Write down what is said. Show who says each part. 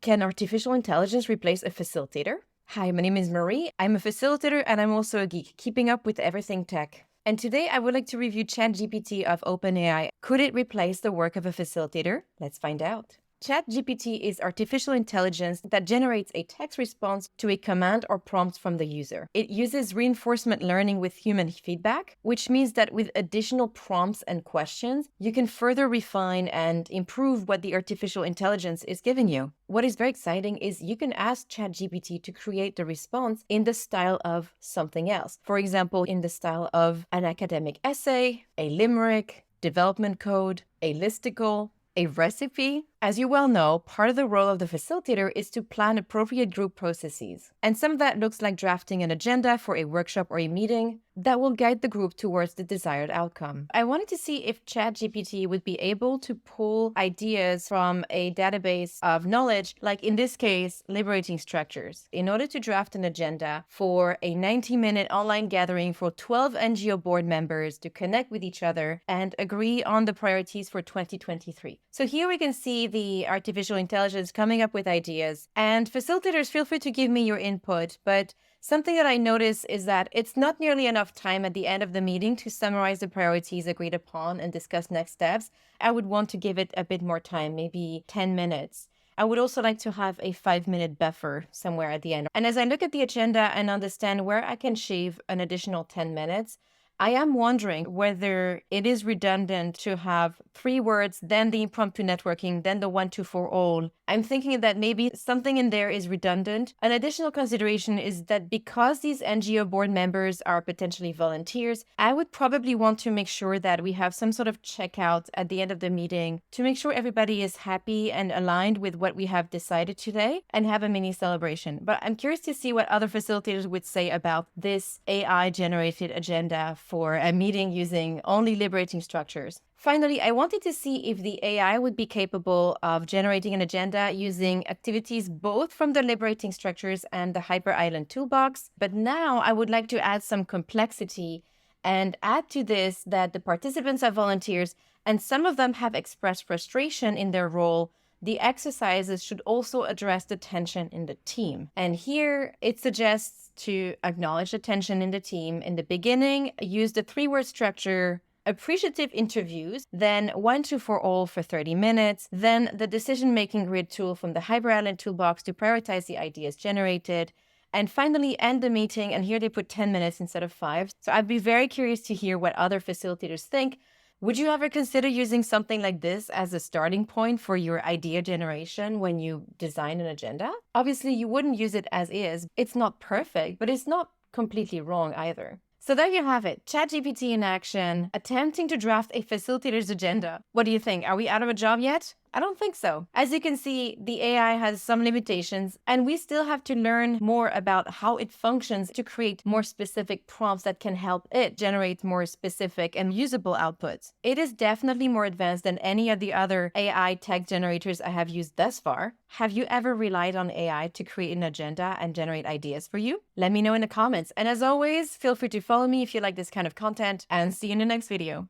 Speaker 1: Can artificial intelligence replace a facilitator? Hi, my name is Marie. I'm a facilitator and I'm also a geek, keeping up with everything tech. And today I would like to review ChatGPT of OpenAI. Could it replace the work of a facilitator? Let's find out. ChatGPT is artificial intelligence that generates a text response to a command or prompt from the user. It uses reinforcement learning with human feedback, which means that with additional prompts and questions, you can further refine and improve what the artificial intelligence is giving you. What is very exciting is you can ask ChatGPT to create the response in the style of something else. For example, in the style of an academic essay, a limerick, development code, a listicle, a recipe. As you well know, part of the role of the facilitator is to plan appropriate group processes. And some of that looks like drafting an agenda for a workshop or a meeting that will guide the group towards the desired outcome. I wanted to see if ChatGPT would be able to pull ideas from a database of knowledge, like in this case, Liberating structures, in order to draft an agenda for a 90-minute online gathering for 12 NGO board members to connect with each other and agree on the priorities for 2023. So here we can see the artificial intelligence coming up with ideas. And facilitators, feel free to give me your input, but something that I notice is that it's not nearly enough time at the end of the meeting to summarize the priorities agreed upon and discuss next steps. I would want to give it a bit more time, maybe 10 minutes. I would also like to have a 5-minute buffer somewhere at the end. And as I look at the agenda and understand where I can shave an additional 10 minutes, I am wondering whether it is redundant to have 3 words, then the impromptu networking, then the 1-2-4 all. I'm thinking that maybe something in there is redundant. An additional consideration is that because these NGO board members are potentially volunteers, I would probably want to make sure that we have some sort of checkout at the end of the meeting to make sure everybody is happy and aligned with what we have decided today and have a mini celebration. But I'm curious to see what other facilitators would say about this AI-generated agenda for a meeting using only liberating structures. Finally, I wanted to see if the AI would be capable of generating an agenda using activities both from the liberating structures and the Hyper Island toolbox. But now I would like to add some complexity and add to this that the participants are volunteers and some of them have expressed frustration in their role. The exercises should also address the tension in the team. And here it suggests to acknowledge the tension in the team. In the beginning, use the 3-word structure, appreciative interviews, then 1-2-4 all for 30 minutes, then the decision-making grid tool from the Hyper Island toolbox to prioritize the ideas generated, and finally end the meeting, and here they put 10 minutes instead of 5. So I'd be very curious to hear what other facilitators think. Would you ever consider using something like this as a starting point for your idea generation when you design an agenda? Obviously, you wouldn't use it as is. It's not perfect, but it's not completely wrong either. So there you have it, ChatGPT in action, attempting to draft a facilitator's agenda. What do you think? Are we out of a job yet? I don't think so. As you can see, the AI has some limitations, and we still have to learn more about how it functions to create more specific prompts that can help it generate more specific and usable outputs. It is definitely more advanced than any of the other AI text generators I have used thus far. Have you ever relied on AI to create an agenda and generate ideas for you? Let me know in the comments. And as always, feel free to follow me if you like this kind of content, and see you in the next video.